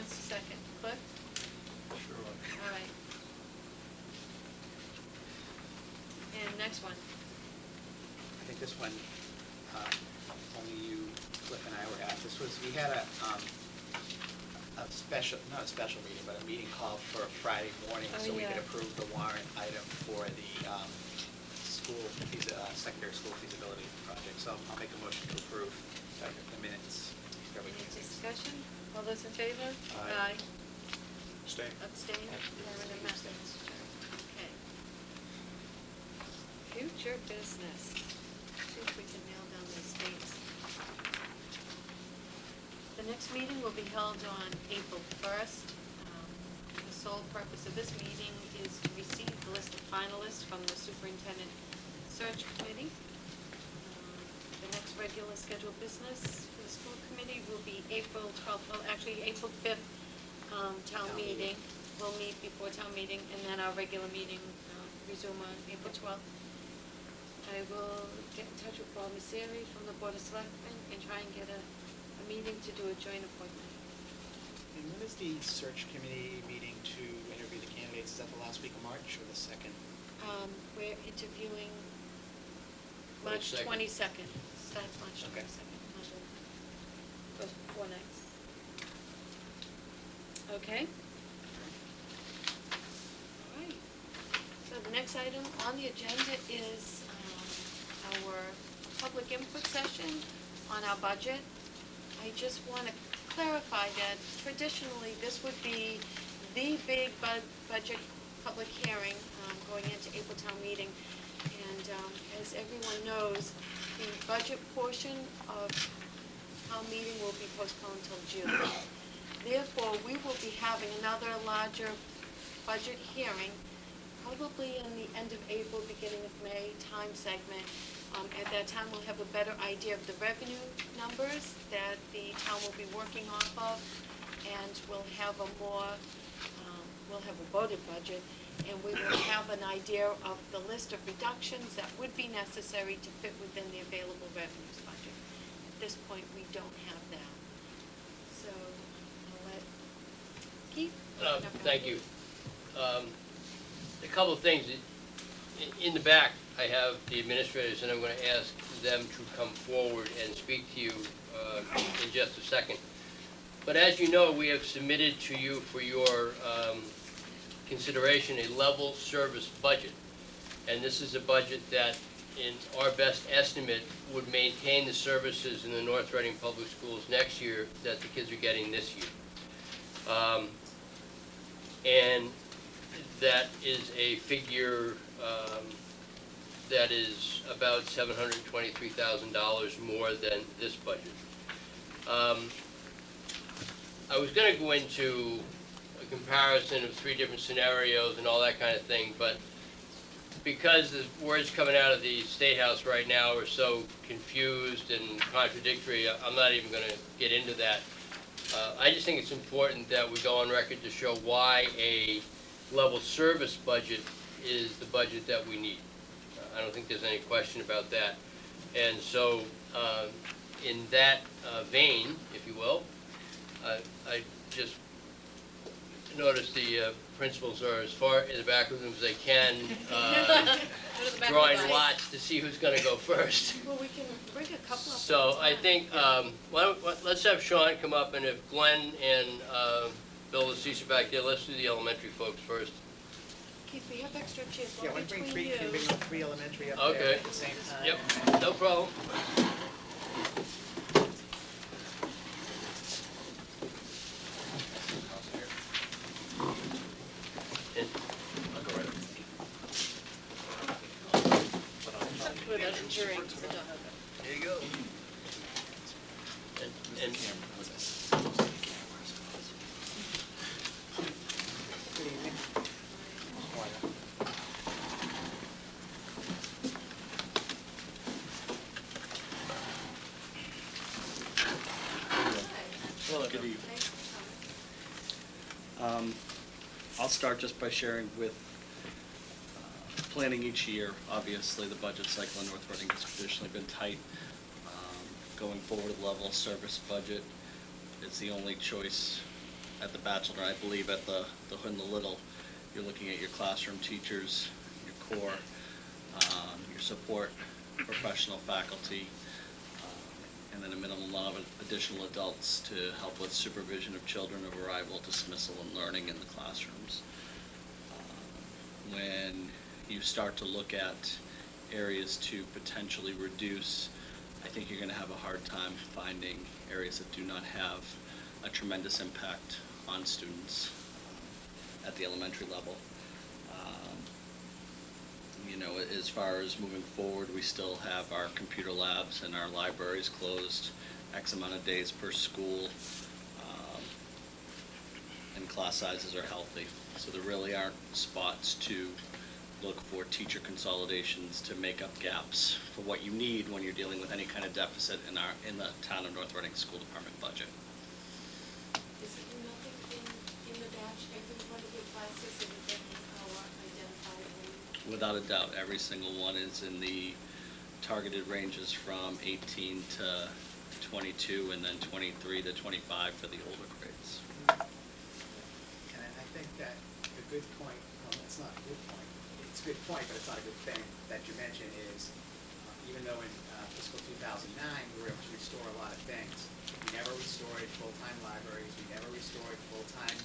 wants to second? Cliff? Sure. All right. And next one. I think this one, only you, Cliff and I were at. This was, we had a special, not a special meeting, but a meeting called for Friday morning, Oh, so we could yeah. approve the warrant item for the school, secondary school feasibility project. So I'll make a motion to approve the minutes. that we Any can- discussion? All those in favor? Aye. Stay. Abstain? Karen and Matt. Okay. Future business. See if we can nail down these dates. The next meeting will be held on April 1st. The sole purpose of this meeting is to receive the list of finalists from the superintendent search committee. The next regular scheduled business for the school committee will be April 12th, well, actually, April 5th, town meeting. We'll meet before town meeting, and then our regular meeting resume on April 12th. I will get in touch with Paul Misery from the Board of Selectmen and try and get a meeting to do a joint appointment. And when is the search committee meeting to interview the candidates? Is that the last week of March or the second? We're interviewing March 22nd. 22nd. Starts March Okay. 22nd. Monday. Goes 4 nights. Okay? All right. So the next item on the agenda is our public input session on our budget. I just want to clarify that traditionally, this would be the big budget public hearing going into April town meeting. And as everyone knows, the budget portion of town meeting will be postponed till June. Therefore, we will be having another larger budget hearing, probably in the end of April, beginning of May time segment. At that time, we'll have a better idea of the revenue numbers that the town will be working off of, and we'll have a voted budget, and we will have an idea of the list of reductions that would be necessary to fit within the available revenues budget. At this point, we don't have that. So I'll let Keith. Thank you. A couple of things. In the back, I have the administrators, and I'm going to ask them to come forward and speak to you in just a second. But as you know, we have submitted to you for your consideration a level service budget. And this is a budget that, in our best estimate, would maintain the services in the North Reading Public Schools next year that the kids are getting this year. And that is a figure that is about $723,000 more than this budget. I was going to go into a comparison of 3 different scenarios and all that kind of thing, but because the words coming out of the State House right now are so confused and contradictory, I'm not even going to get into that. I just think it's important that we go on record to show why a level service budget is the budget that we need. I don't think there's any question about that. And so, in that vein, if you will, I just noticed the principals are as far in the back of them as they can, drawing lots to see who's going to go first. Well, we can bring a couple up. So I think, let's have Sean come up, and if Glenn and Bill Lasisa back there, let's do the elementary folks first. Keith, we have extra chairs, Yeah, one one bring between three, can you. bring the 3 elementary up Okay. there at the same time. Yep, no problem. And I'll go right up. Put us during the dog. there you go. And Good evening. Good evening. I'll start just by sharing with planning each year. Obviously, the budget cycle in North Reading has traditionally been tight. Going forward, a level service budget is the only choice at the Bachelor, I believe at the Hood and the Little, you're looking at your classroom teachers, your core, your support professional faculty, and then a minimum amount of additional adults to help with supervision of children of arrival, dismissal, and learning in the classrooms. When you start to look at areas to potentially reduce, I think you're going to have a hard time finding areas that do not have a tremendous impact on students at the elementary level. You know, as far as moving forward, we still have our computer labs and our libraries closed X amount of days per school, and class sizes are healthy. So there really aren't spots to look for teacher consolidations to make up gaps for what you need when you're dealing with any kind of deficit in the town of North Reading School Department budget. Is it nothing in the batch, every one of your classes in our identified range? Without a doubt, every single one is in the targeted ranges from 18 to 22 and then 23 to 25 for the older grades. And I think that a good point, it's not a good point, it's a good point, but it's not a good thing that you mentioned is, even though in fiscal 2009, we were able to restore a lot of things, we never restored full-time libraries, we never restored full-time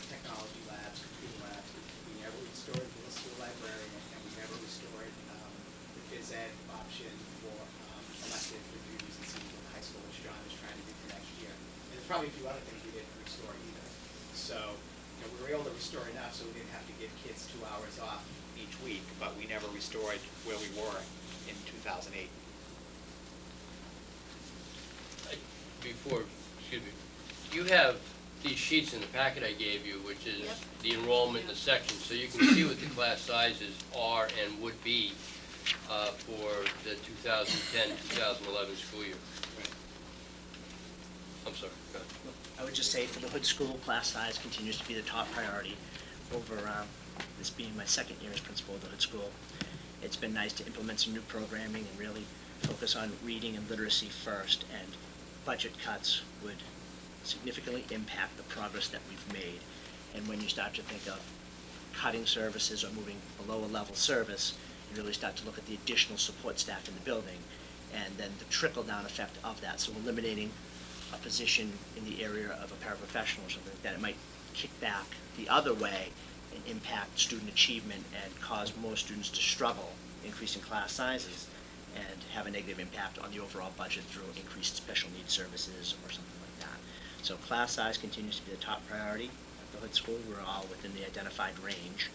technology labs, computer labs, we never restored the middle school librarian, and we never restored the phys ed option for elective reviews and see in high school, which John is trying to do for next year. And there's probably a few other things we didn't restore either. So, you know, we were able to restore enough so we didn't have to give kids 2 hours off each week, but we never restored where we were in 2008. Before, excuse me, you have these sheets in the packet I gave you, which is Yep. the enrollment in the section, so you can see what the class sizes are and would be for the 2010-2011 school year. I'm sorry, go ahead. I would just say for the Hood School, class size continues to be the top priority over this being my second year as principal of the Hood School. It's been nice to implement some new programming and really focus on reading and literacy first, and budget cuts would significantly impact the progress that we've made. And when you start to think of cutting services or moving below a level service, you really start to look at the additional support staff in the building and then the trickle-down effect of that. So eliminating a position in the area of a paraprofessional or something like that, it might kick back the other way and impact student achievement and cause more students to struggle, increasing class sizes, and have a negative impact on the overall budget through increased special needs services or something like that. So class size continues to be the top priority at the Hood School. We're all within the identified range.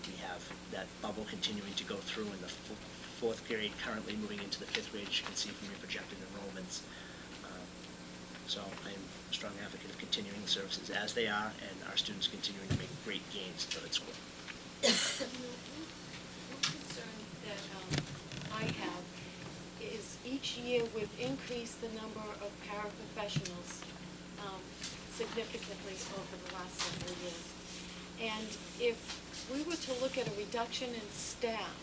We have that bubble continuing to go through in the fourth grade, currently moving into the fifth grade, as you can see from your projected enrollments. So I'm a strong advocate of continuing the services as they are, and our students continuing to make great gains at the Hood School. One concern that I have is each year we've increased the number of paraprofessionals significantly over the last several years. And if we were to look at a reduction in staff,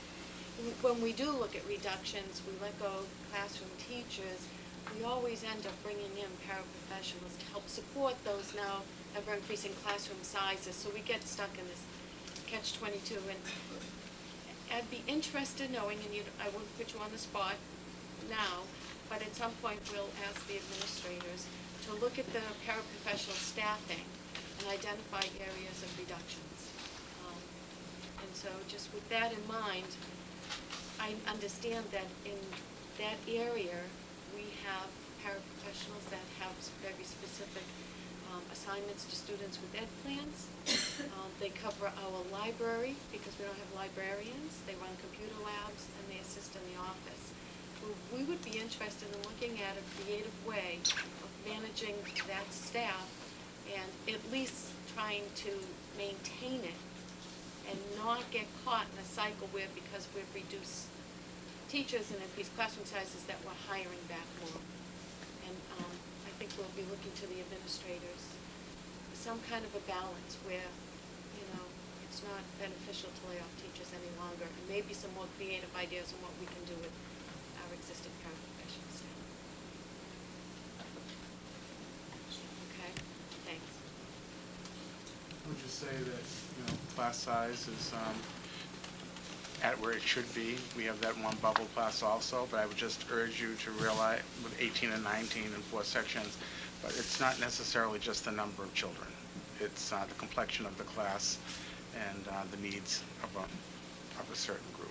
when we do look at reductions, we let go of classroom teachers, we always end up bringing in paraprofessionals to help support those now ever-increasing classroom sizes. So we get stuck in this catch-22. And I'd be interested knowing, and I won't put you on the spot now, but at some point we'll ask the administrators to look at the paraprofessional staffing and identify areas of reductions. And so just with that in mind, I understand that in that area, we have paraprofessionals that have very specific assignments to students with ed plans. They cover our library because we don't have librarians. They run computer labs and they assist in the office. We would be interested in looking at a creative way of managing that staff and at least trying to maintain it and not get caught in a cycle where because we've reduced teachers and increased classroom sizes that we're hiring back more. And I think we'll be looking to the administrators for some kind of a balance where, you know, it's not beneficial to lay off teachers any longer, and maybe some more creative ideas on what we can do with our existing paraprofessional staff. Okay, thanks. would just say that, you know, class size is at where it should be. We have that one bubble class also, but I would just urge you to realize with 18 and 19 and 4 sections, but it's not necessarily just the number of children. It's the complexion of the class and the needs of a certain group.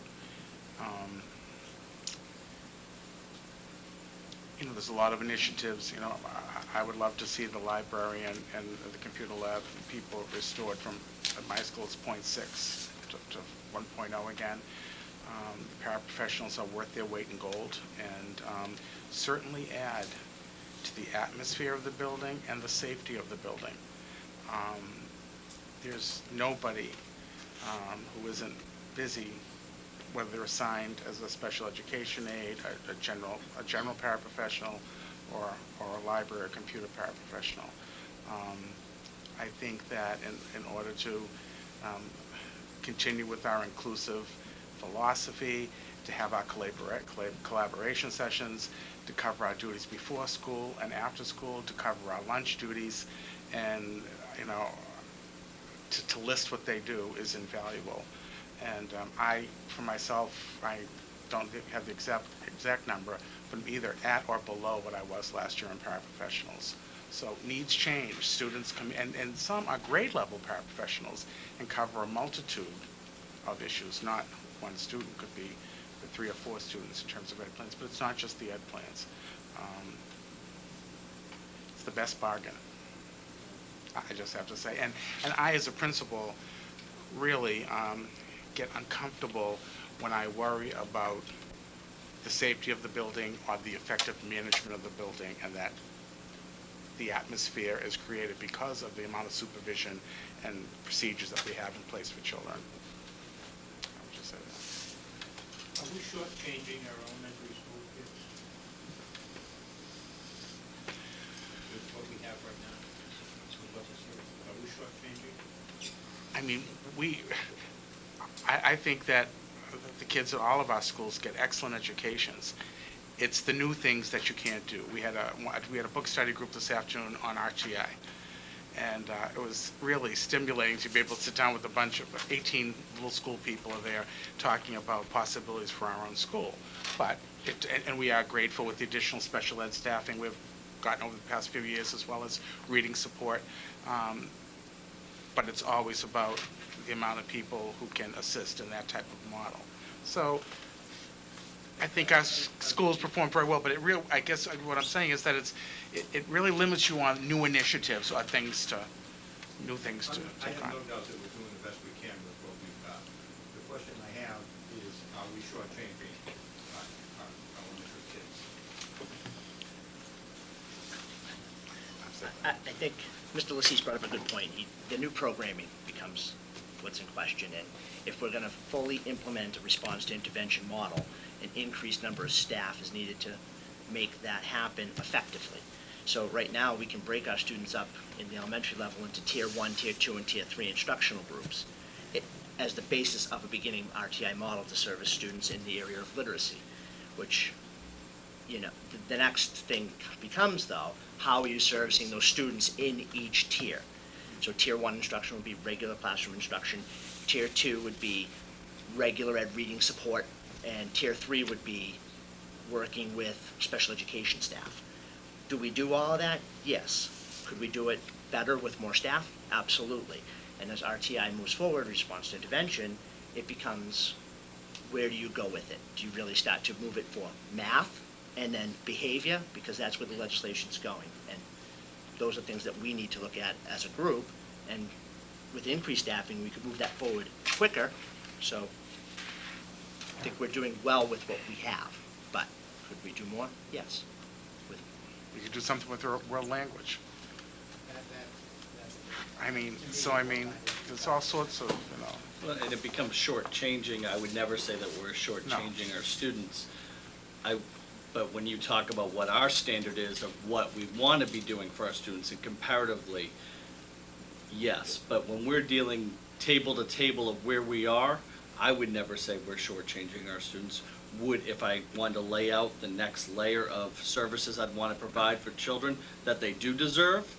You know, there's a lot of initiatives. You know, I would love to see the library and the computer lab people restored from, at my school, it's 0.6 to 1.0 again. The paraprofessionals are worth their weight in gold, and certainly add to the atmosphere of the building and the safety of the building. There's nobody who isn't busy, whether they're assigned as a special education aide, a general paraprofessional, or a library or computer paraprofessional. I think that in order to continue with our inclusive philosophy, to have our collaboration sessions, to cover our duties before school and after school, to cover our lunch duties, and, you know, to list what they do is invaluable. And I, for myself, I don't have the exact number, but I'm either at or below what I was last year in paraprofessionals. So needs change. Students come, and some are grade level paraprofessionals and cover a multitude of issues. Not one student, could be 3 or 4 students in terms of ed plans, but it's not just the ed plans. It's the best bargain, I just have to say. And I, as a principal, really get uncomfortable when I worry about the safety of the building or the effective management of the building, and that the atmosphere is created because of the amount of supervision and procedures that we have in place for children. I would just say that. Are we shortchanging our elementary school kids? With what we have right now? With what's here? Are we shortchanging? I mean, I think that the kids at all of our schools get excellent educations. It's the new things that you can't do. We had a book study group this afternoon on RTI, and it was really stimulating to be able to sit down with a bunch of 18 little school people there talking about possibilities for our own school. But and we are grateful with the additional special ed staffing we've gotten over the past few years, as well as reading support. But it's always about the amount of people who can assist in that type of model. So I think our schools perform very well, but I guess what I'm saying is that it really limits you on new initiatives or new things to I take have on. no doubt that we're doing the best we can with what we've got. The question I have is, are we shortchanging our elementary kids? I think Mr. Lassise brought up a good point. The new programming becomes what's in question, and if we're going to fully implement a response to intervention model, an increased number of staff is needed to make that happen effectively. So right now, we can break our students up in the elementary level into Tier 1, Tier 2, and Tier 3 instructional groups as the basis of a beginning RTI model to service students in the area of literacy, which, you know, the next thing becomes, though, how are you servicing those students in each tier? So Tier 1 instruction would be regular classroom instruction, Tier 2 would be regular ed reading support, and Tier 3 would be working with special education staff. Do we do all of that? Yes. Could we do it better with more staff? Absolutely. And as RTI moves forward, response to intervention, it becomes, where do you go with it? Do you really start to move it for math and then behavior? Because that's where the legislation's going. And those are things that we need to look at as a group. And with increased staffing, we could move that forward quicker. So I think we're doing well with what we have. But could we do more? Yes. We could do something with world language. That's I mean, there's all sorts of, you know. Well, and it becomes shortchanging. I would never say that we're shortchanging our students. But when you talk about what our standard is of what we want to be doing for our students, and comparatively, yes. But when we're dealing table to table of where we are, I would never say we're shortchanging our students. If I wanted to lay out the next layer of services I'd want to provide for children that they do deserve,